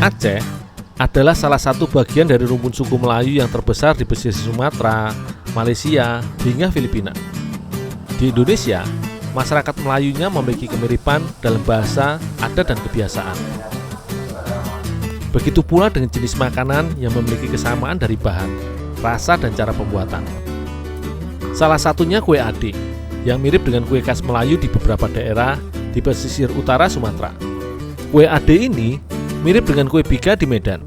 Aceh adalah salah satu bagian dari rumpun suku Melayu yang terbesar di pesisir Sumatera, Malaysia, hingga Filipina. Di Indonesia, masyarakat Melayunya memiliki kemiripan dalam bahasa, adat, dan kebiasaan. Begitu pula dengan jenis makanan yang memiliki kesamaan dari bahan, rasa, dan cara pembuatan. Salah satunya kue ade, yang mirip dengan kue khas Melayu di beberapa daerah di pesisir utara Sumatera. Kue ade ini mirip dengan kue biga di Medan,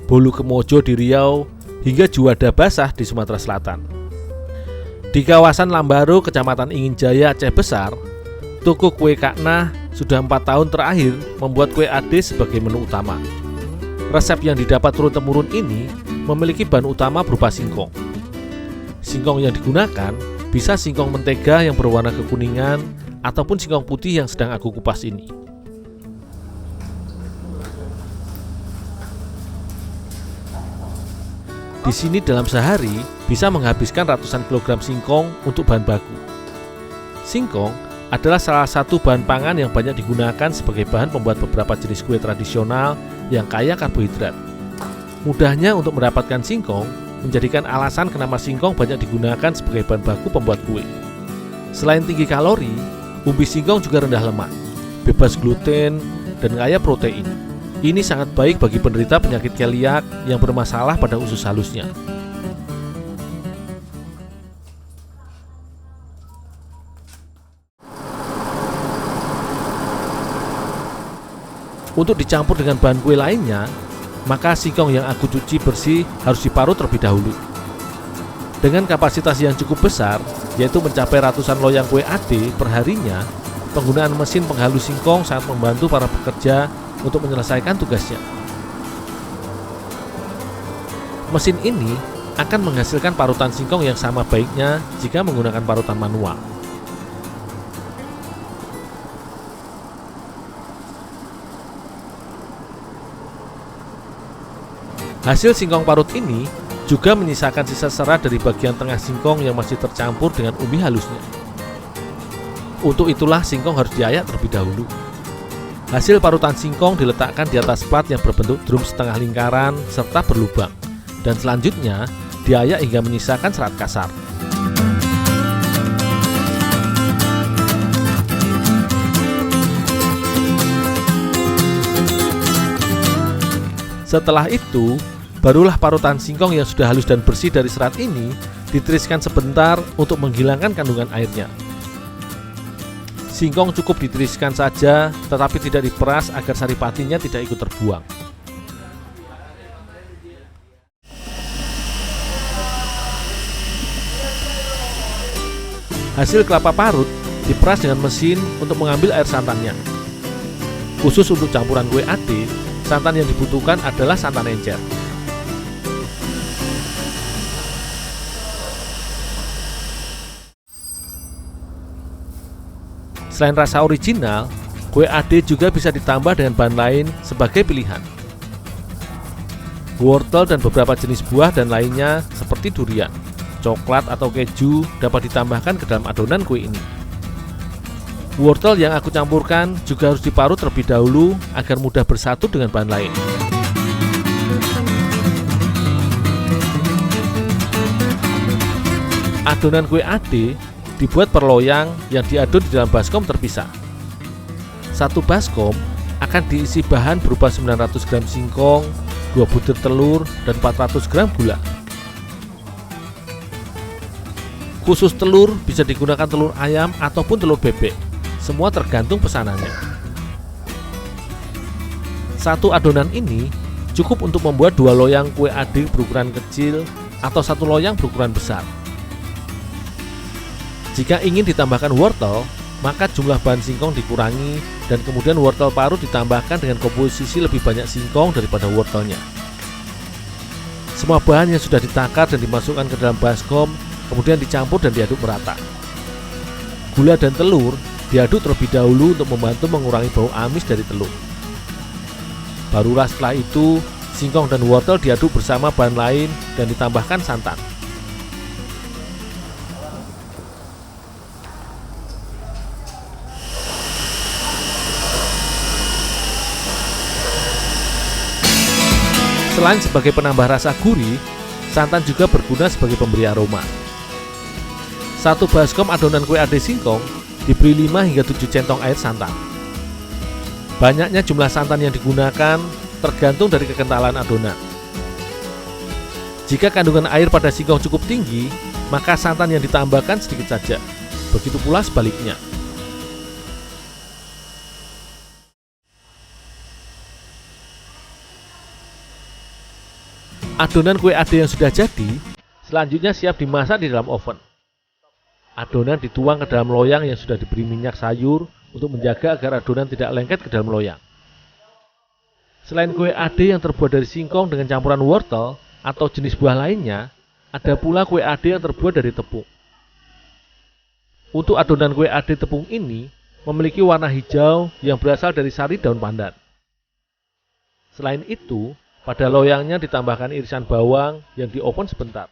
bolu kemojo di Riau, hingga juwada basah di Sumatera Selatan. Di kawasan Lambaro, Kecamatan Inginjaya, Aceh Besar, toko kue Kak Nah sudah 4 tahun terakhir membuat kue ade sebagai menu utama. Resep yang didapat turun-temurun ini memiliki bahan utama berupa singkong. Singkong yang digunakan bisa singkong mentega yang berwarna kekuningan ataupun singkong putih yang sedang aku kupas ini. Di sini dalam sehari bisa menghabiskan ratusan kilogram singkong untuk bahan baku. Singkong adalah salah satu bahan pangan yang banyak digunakan sebagai bahan pembuat beberapa jenis kue tradisional yang kaya karbohidrat. Mudahnya untuk mendapatkan singkong menjadikan alasan kenapa singkong banyak digunakan sebagai bahan baku pembuat kue. Selain tinggi kalori, umbi singkong juga rendah lemak, bebas gluten, dan kaya protein. Ini sangat baik bagi penderita penyakit keliak yang bermasalah pada usus halusnya. Untuk dicampur dengan bahan kue lainnya, maka singkong yang aku cuci bersih harus diparut terlebih dahulu. Dengan kapasitas yang cukup besar, yaitu mencapai ratusan loyang kue ade perharinya, penggunaan mesin penghalus singkong sangat membantu para pekerja untuk menyelesaikan tugasnya. Mesin ini akan menghasilkan parutan singkong yang sama baiknya jika menggunakan parutan manual. Hasil singkong parut ini juga menyisakan sisa serat dari bagian tengah singkong yang masih tercampur dengan umbi halusnya. Untuk itulah singkong harus diayak terlebih dahulu. Hasil parutan singkong diletakkan di atas plat yang berbentuk drum setengah lingkaran serta berlubang, dan selanjutnya diayak hingga menyisakan serat kasar. Setelah itu, barulah parutan singkong yang sudah halus dan bersih dari serat ini ditiriskan sebentar untuk menghilangkan kandungan airnya. Singkong cukup ditiriskan saja, tetapi tidak diperas agar saripatinya tidak ikut terbuang. Hasil kelapa parut diperas dengan mesin untuk mengambil air santannya. Khusus untuk campuran kue ade, santan yang dibutuhkan adalah santan encer. Selain rasa original, kue ade juga bisa ditambah dengan bahan lain sebagai pilihan. Wortel dan beberapa jenis buah dan lainnya seperti durian, coklat atau keju dapat ditambahkan ke dalam adonan kue ini. Wortel yang aku campurkan juga harus diparut terlebih dahulu agar mudah bersatu dengan bahan lain. Adonan kue ade dibuat per loyang yang diaduk di dalam baskom terpisah. Satu baskom akan diisi bahan berupa 900 gram singkong, 2 butir telur, dan 400 gram gula. Khusus telur bisa digunakan telur ayam ataupun telur bebek, semua tergantung pesanannya. Satu adonan ini cukup untuk membuat 2 loyang kue ade berukuran kecil atau 1 loyang berukuran besar. Jika ingin ditambahkan wortel, maka jumlah bahan singkong dikurangi dan kemudian wortel parut ditambahkan dengan komposisi lebih banyak singkong daripada wortelnya. Semua bahan yang sudah ditakar dan dimasukkan ke dalam baskom kemudian dicampur dan diaduk merata. Gula dan telur diaduk terlebih dahulu untuk membantu mengurangi bau amis dari telur. Barulah setelah itu, singkong dan wortel diaduk bersama bahan lain dan ditambahkan santan. Selain sebagai penambah rasa gurih, santan juga berguna sebagai pemberi aroma. Satu baskom adonan kue ade singkong diberi 5 hingga 7 centong air santan. Banyaknya jumlah santan yang digunakan tergantung dari kekentalan adonan. Jika kandungan air pada singkong cukup tinggi, maka santan yang ditambahkan sedikit saja. Begitu pula sebaliknya. Adonan kue ade yang sudah jadi, selanjutnya siap dimasak di dalam oven. Adonan dituang ke dalam loyang yang sudah diberi minyak sayur untuk menjaga agar adonan tidak lengket ke dalam loyang. Selain kue ade yang terbuat dari singkong dengan campuran wortel atau jenis buah lainnya, ada pula kue ade yang terbuat dari tepung. Untuk adonan kue ade tepung ini memiliki warna hijau yang berasal dari sari daun pandan. Selain itu, pada loyangnya ditambahkan irisan bawang yang di oven sebentar.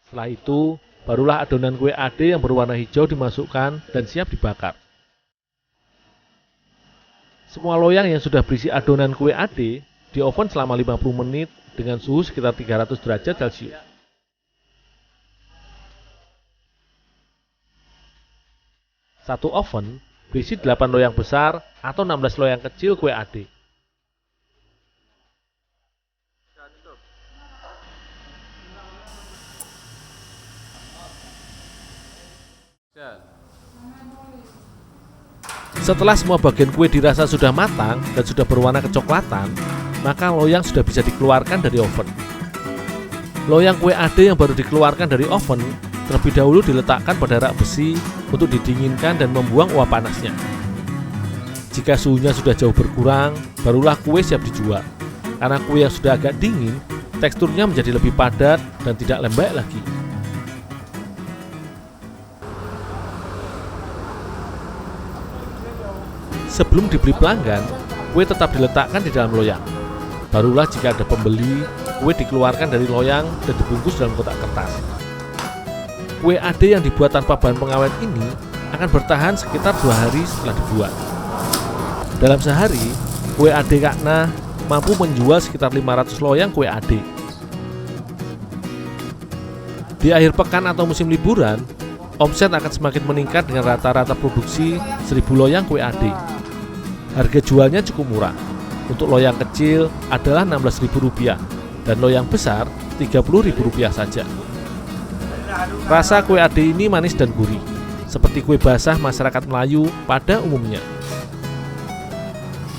Setelah itu, barulah adonan kue ade yang berwarna hijau dimasukkan dan siap dibakar. Semua loyang yang sudah berisi adonan kue ade di oven selama 50 menit dengan suhu sekitar 300 derajat Celcius. Satu oven berisi 8 loyang besar atau 16 loyang kecil kue ade. Setelah semua bagian kue dirasa sudah matang dan sudah berwarna kecoklatan, maka loyang sudah bisa dikeluarkan dari oven. Loyang kue ade yang baru dikeluarkan dari oven terlebih dahulu diletakkan pada rak besi untuk didinginkan dan membuang uap panasnya. Jika suhunya sudah jauh berkurang, barulah kue siap dijual. Karena kue yang sudah agak dingin, teksturnya menjadi lebih padat dan tidak lembek lagi. Sebelum dibeli pelanggan, kue tetap diletakkan di dalam loyang. Barulah jika ada pembeli, kue dikeluarkan dari loyang dan dibungkus dalam kotak kertas. Kue ade yang dibuat tanpa bahan pengawet ini akan bertahan sekitar 2 hari setelah dibuat. Dalam sehari, kue ade Kak Nah mampu menjual sekitar 500 loyang kue ade. Di akhir pekan atau musim liburan, omset akan semakin meningkat dengan rata-rata produksi 1000 loyang kue ade. Harga jualnya cukup murah. Untuk loyang kecil adalah Rp16.000 dan loyang besar Rp30.000 saja. Rasa kue ade ini manis dan gurih, seperti kue basah masyarakat Melayu pada umumnya.